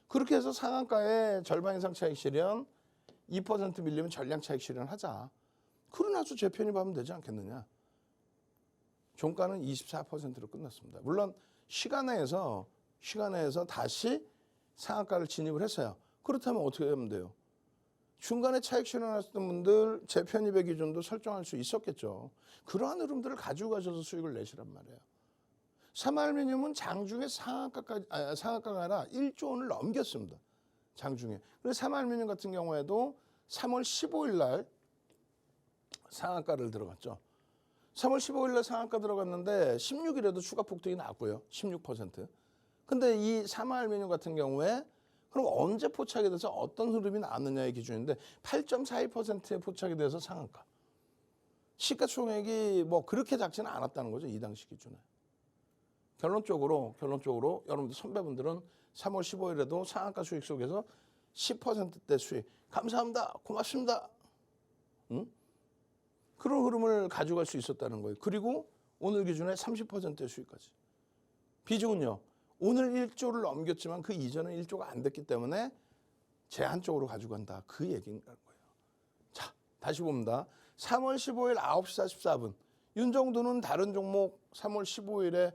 [SPEAKER 2] 그렇게 해서 상한가에 절반 이상 차익 실현 2% 밀리면 전량 차익 실현하자. 그러고 나서 재편입하면 되지 않겠느냐. 종가는 24%로 끝났습니다. 물론 시간에서 다시 상한가를 진입을 했어요. 그렇다면 어떻게 하면 돼요? 중간에 차익 실현하셨던 분들 재편입의 기준도 설정할 수 있었겠죠. 그러한 흐름들을 가지고 가셔서 수익을 내시란 말이에요. 사마알미늄은 장중에 상한가가 아니라 1조 원을 넘겼습니다. 장중에. 그래서 사마알미늄 같은 경우에도 3월 15일 날 상한가를 들어갔죠. 3월 15일 날 상한가 들어갔는데 16일에도 추가 폭등이 나왔고요. 16%. 근데 이 사마알미늄 같은 경우에 그럼 언제 포착이 돼서 어떤 흐름이 나왔느냐의 기준인데 8.42%에 포착이 돼서 상한가. 시가총액이 뭐 그렇게 작지는 않았다는 거죠. 이 당시 기준에. 결론적으로 여러분들 선배분들은 3월 15일에도 상한가 수익 속에서 10%대 수익 감사합니다. 고맙습니다. 응? 그런 흐름을 가져갈 수 있었다는 거예요. 그리고 오늘 기준에 30%의 수익까지. 비중은요. 오늘 1조를 넘겼지만 그 이전에 1조가 안 됐기 때문에 제한적으로 가져간다. 그 얘기인 거예요. 자, 다시 봅니다. 3월 15일 9시 44분. 윤정두는 다른 종목 3월 15일에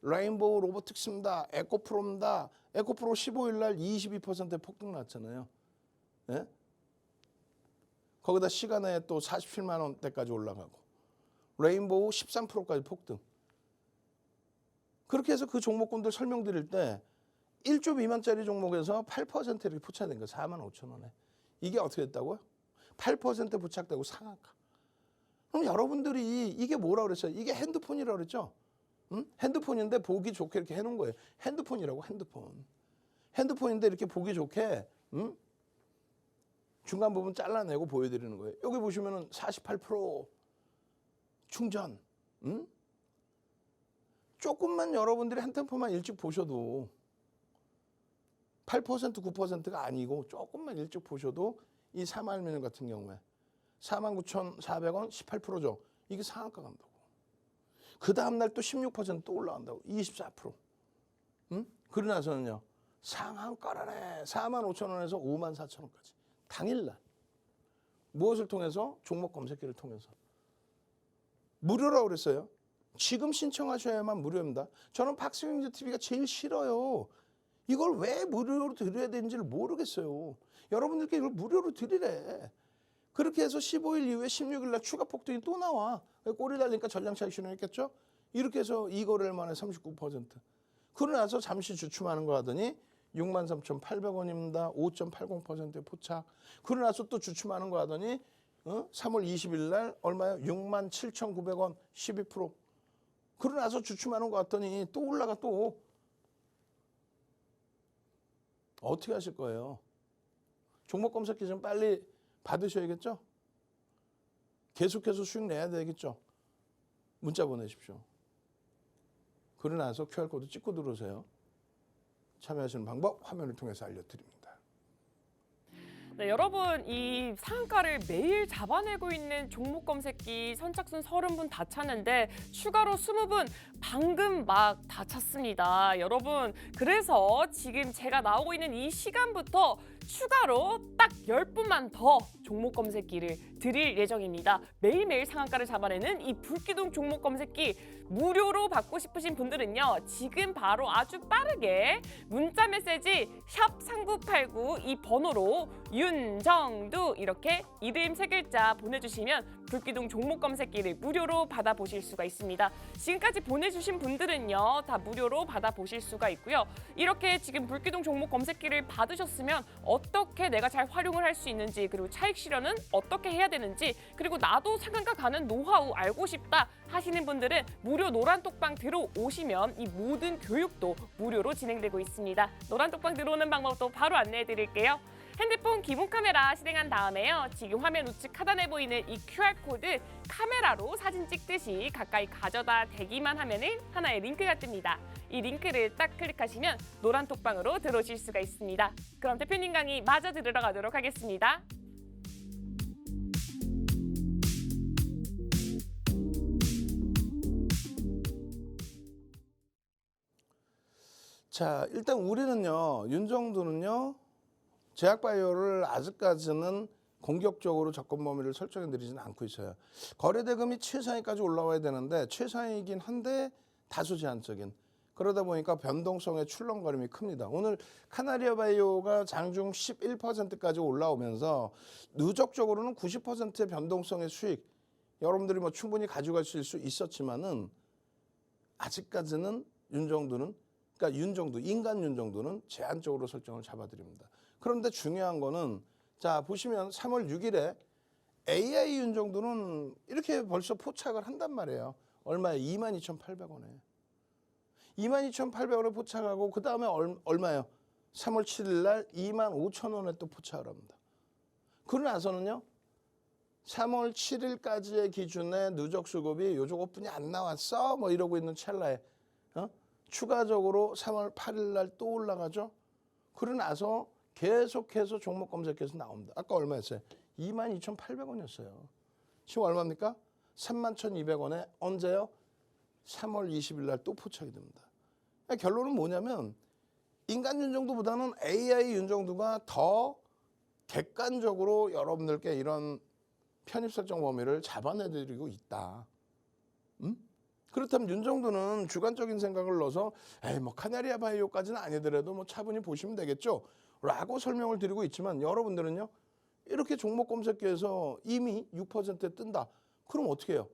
[SPEAKER 2] 레인보우 로보틱스입니다. 에코프로입니다. 에코프로 15일 날 22% 폭등 났잖아요. 예? 거기다 시간에 또 47만 원대까지 올라가고 레인보우 13%까지 폭등. 그렇게 해서 그 종목군들 설명드릴 때 1조 미만짜리 종목에서 8% 이렇게 포착된 거예요. 4만 5천 원에. 이게 어떻게 됐다고요? 8% 부착되고 상한가. 그럼 여러분들이 이게 뭐라 그랬어요? 이게 핸드폰이라고 그랬죠? 응? 핸드폰인데 보기 좋게 이렇게 해놓은 거예요. 핸드폰이라고 핸드폰. 핸드폰인데 이렇게 보기 좋게 응? 중간 부분 잘라내고 보여드리는 거예요. 여기 보시면은 48% 충전. 응? 조금만 여러분들이 한 템포만 일찍 보셔도 8% 9%가 아니고 조금만 일찍 보셔도 이 사마알루미늄 같은 경우에 49,400원 18%죠. 이게 상한가 간다고. 그 다음날 또 16% 올라간다고. 24%. 응? 그러고 나서는요. 상한가라네. 45,000원에서 54,000원까지. 당일날. 무엇을 통해서? 종목 검색기를 통해서. 무료라고 그랬어요. 지금 신청하셔야만 무료입니다. 저는 박스경제TV가 제일 싫어요. 이걸 왜 무료로 드려야 되는지를 모르겠어요. 여러분들께 이걸 무료로 드리래. 그렇게 해서 15일 이후에 16일 날 추가 폭등이 또 나와. 꼬리 달리니까 전량 차익 실현했겠죠? 이렇게 해서 2거래일 만에 39%. 그러고 나서 잠시 주춤하는 거 하더니 63,800원입니다. 5.80%의 포착. 그러고 나서 또 주춤하는 거 하더니 3월 20일 날 얼마요? 67,900원 12%. 그러고 나서 주춤하는 거 같더니 또 올라가 또. 어떻게 하실 거예요? 종목 검색기 좀 빨리 받으셔야겠죠? 계속해서 수익 내야 되겠죠? 문자 보내십시오. 그러고 나서 QR코드 찍고 들어오세요. 참여하시는 방법 화면을 통해서 알려드립니다.
[SPEAKER 1] 네, 여러분 이 상한가를 매일 잡아내고 있는 종목 검색기 선착순 30분 다 찼는데 추가로 20분 방금 막 다 찼습니다. 여러분 그래서 지금 제가 나오고 있는 이 시간부터 추가로 딱 10분만 더 종목 검색기를 드릴 예정입니다. 매일매일 상한가를 잡아내는 이 불기둥 종목 검색기 무료로 받고 싶으신 분들은요. 지금 바로 아주 빠르게 문자 메시지 샵3989 이 번호로 윤정두 이렇게 이름 3글자 보내주시면 불기둥 종목 검색기를 무료로 받아보실 수가 있습니다. 지금까지 보내주신 분들은요. 다 무료로 받아보실 수가 있고요. 이렇게 지금 불기둥 종목 검색기를 받으셨으면 어떻게 내가 잘 활용을 할 수 있는지 그리고 차익 실현은 어떻게 해야 되는지 그리고 나도 상한가 가는 노하우 알고 싶다 하시는 분들은 무료 노란톡방 들어오시면 이 모든 교육도 무료로 진행되고 있습니다. 노란톡방 들어오는 방법도 바로 안내해 드릴게요. 핸드폰 기본 카메라 실행한 다음에요. 지금 화면 우측 하단에 보이는 이 QR코드 카메라로 사진 찍듯이 가까이 가져다 대기만 하면은 하나의 링크가 뜹니다. 이 링크를 딱 클릭하시면 노란톡방으로 들어오실 수가 있습니다. 그럼 대표님 강의 마저 들으러 가도록 하겠습니다.
[SPEAKER 2] 자, 일단 우리는요. 윤정두는요. 제약바이오를 아직까지는 공격적으로 접근 범위를 설정해 드리지는 않고 있어요. 거래대금이 최상위까지 올라와야 되는데 최상위이긴 한데 다소 제한적인. 그러다 보니까 변동성의 출렁거림이 큽니다. 오늘 카나리아 바이오가 장중 11%까지 올라오면서 누적적으로는 90%의 변동성의 수익 여러분들이 뭐 충분히 가져가실 수 있었지만은 아직까지는 윤정두는 그러니까 윤정두 인간 윤정두는 제한적으로 설정을 잡아드립니다. 그런데 중요한 거는 자 보시면 3월 6일에 AI 윤정두는 이렇게 벌써 포착을 한단 말이에요. 얼마에? 22,800원에. 22,800원에 포착하고 그 다음에 얼마예요? 3월 7일 날 25,000원에 또 포착을 합니다. 그러고 나서는요. 3월 7일까지의 기준에 누적 수급이 요저것뿐이 안 나왔어? 뭐 이러고 있는 찰나에 추가적으로 3월 8일 날 또 올라가죠. 그러고 나서 계속해서 종목 검색해서 나옵니다. 아까 얼마였어요? 22,800원이었어요. 지금 얼마입니까? 31,200원에 언제요? 3월 20일 날 또 포착이 됩니다. 결론은 뭐냐면 인간 윤정도보다는 AI 윤정도가 더 객관적으로 여러분들께 이런 편입 설정 범위를 잡아내드리고 있다. 그렇다면 윤정도는 주관적인 생각을 넣어서 에이 뭐 카나리아 바이오까지는 아니더라도 뭐 차분히 보시면 되겠죠 라고 설명을 드리고 있지만, 여러분들은요 이렇게 종목 검색기에서 이미 6%에 뜬다. 그럼 어떻게 해요?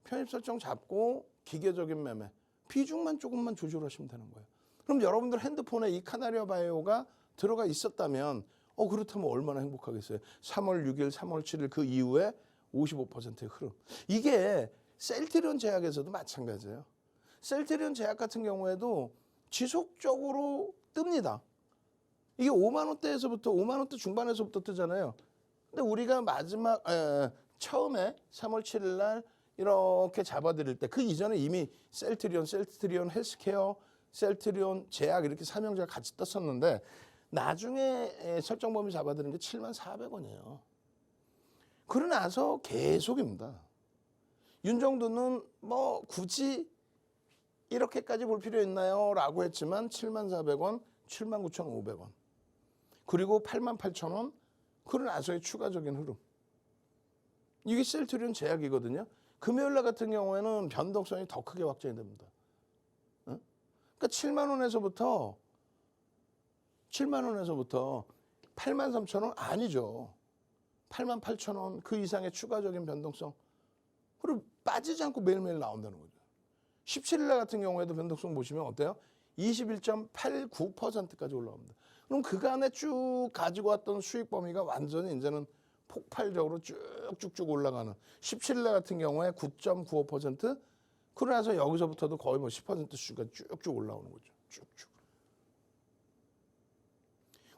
[SPEAKER 2] 편입 설정 잡고 기계적인 매매 비중만 조금만 조절하시면 되는 거예요. 그럼 여러분들 핸드폰에 이 카나리아 바이오가 들어가 있었다면 그렇다면 얼마나 행복하겠어요. 3월 6일, 3월 7일 그 이후에 55%의 흐름. 이게 셀트리온 제약에서도 마찬가지예요. 셀트리온 제약 같은 경우에도 지속적으로 뜹니다. 이게 5만 원대에서부터 5만 원대 중반에서부터 뜨잖아요. 근데 우리가 처음에 3월 7일 날 이렇게 잡아드릴 때 그 이전에 이미 셀트리온 헬스케어, 셀트리온 제약 이렇게 삼형제가 같이 떴었는데 나중에 설정 범위 잡아드린 게 74,400원이에요. 그러고 나서 계속입니다. 윤정도는 뭐 굳이 이렇게까지 볼 필요 있나요? 라고 했지만 74,400원, 79,500원. 그리고 88,000원. 그러고 나서의 추가적인 흐름. 이게 셀트리온 제약이거든요. 금요일날 같은 경우에는 변동성이 더 크게 확정이 됩니다. 그러니까 7만 원에서부터 83,000원 아니죠. 88,000원 그 이상의 추가적인 변동성. 그리고 빠지지 않고 매일매일 나온다는 거죠. 17일 날 같은 경우에도 변동성 보시면 어때요? 21.89%까지 올라옵니다. 그럼 그간에 쭉 가지고 왔던 수익 범위가 완전히 이제는 폭발적으로 쭉쭉쭉 올라가는 17일 날 같은 경우에 9.95%. 그러고 나서 여기서부터도 거의 뭐 10% 수가 쭉쭉 올라오는 거죠. 쭉쭉.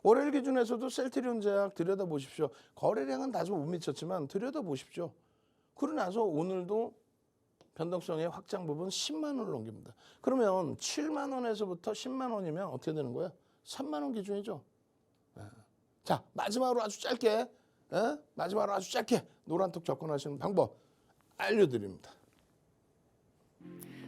[SPEAKER 2] 월요일 기준에서도 셀트리온 제약 들여다보십시오. 거래량은 다소 못 미쳤지만 들여다보십시오. 그러고 나서 오늘도 변동성의 확장 부분 10만 원을 넘깁니다. 그러면 7만 원에서부터 10만 원이면 어떻게 되는 거예요? 3만 원 기준이죠. 자, 마지막으로 아주 짧게 노란톡 접근하시는 방법 알려드립니다.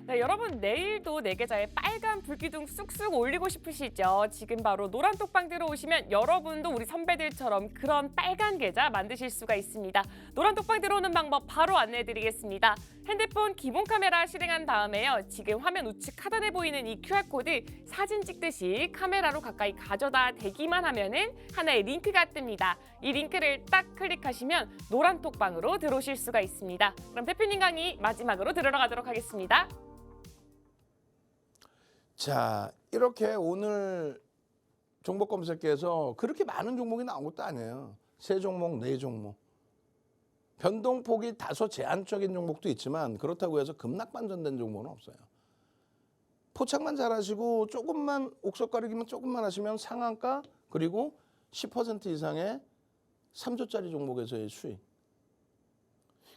[SPEAKER 1] 네, 여러분 내일도 내 계좌에 빨간 불기둥 쑥쑥 올리고 싶으시죠? 지금 바로 노란톡방 들어오시면 여러분도 우리 선배들처럼 그런 빨간 계좌 만드실 수가 있습니다. 노란톡방 들어오는 방법 바로 안내해드리겠습니다. 핸드폰 기본 카메라 실행한 다음에요. 지금 화면 우측 하단에 보이는 이 QR코드 사진 찍듯이 카메라로 가까이 가져다 대기만 하면은 하나의 링크가 뜹니다. 이 링크를 딱 클릭하시면 노란톡방으로 들어오실 수가 있습니다. 그럼 대표님 강의 마지막으로 들어가도록 하겠습니다.
[SPEAKER 2] 자, 이렇게 오늘 종목 검색기에서 그렇게 많은 종목이 나온 것도 아니에요. 3종목, 4종목. 변동폭이 다소 제한적인 종목도 있지만 그렇다고 해서 급락 반전된 종목은 없어요. 포착만 잘하시고 조금만 옥석가리기만 조금만 하시면 상한가 그리고 10% 이상의 3조짜리 종목에서의 수익.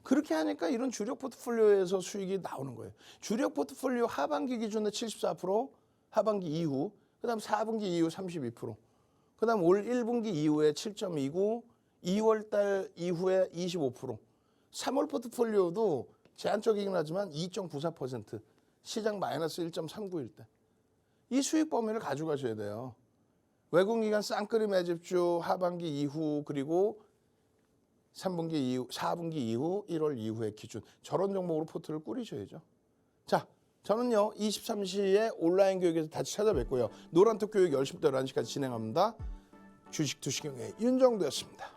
[SPEAKER 2] 그렇게 하니까 이런 주력 포트폴리오에서 수익이 나오는 거예요. 주력 포트폴리오 하반기 기준에 74%, 하반기 이후, 그다음 4분기 이후 32%, 그다음 올 1분기 이후에 7.29%, 2월 달 이후에 25%, 3월 포트폴리오도 제한적이긴 하지만 2.94%, 시장 마이너스 1.39일 때. 이 수익 범위를 가져가셔야 돼요. 외국기관 쌍끌이 매집주 하반기 이후 그리고 3분기 이후, 4분기 이후, 1월 이후의 기준. 저런 종목으로 포트를 꾸리셔야죠. 자, 저는요 23시에 온라인 교육에서 다시 찾아뵙고요. 노란톡 교육 10시부터 11시까지 진행합니다. 주식 투시경의 윤정도였습니다.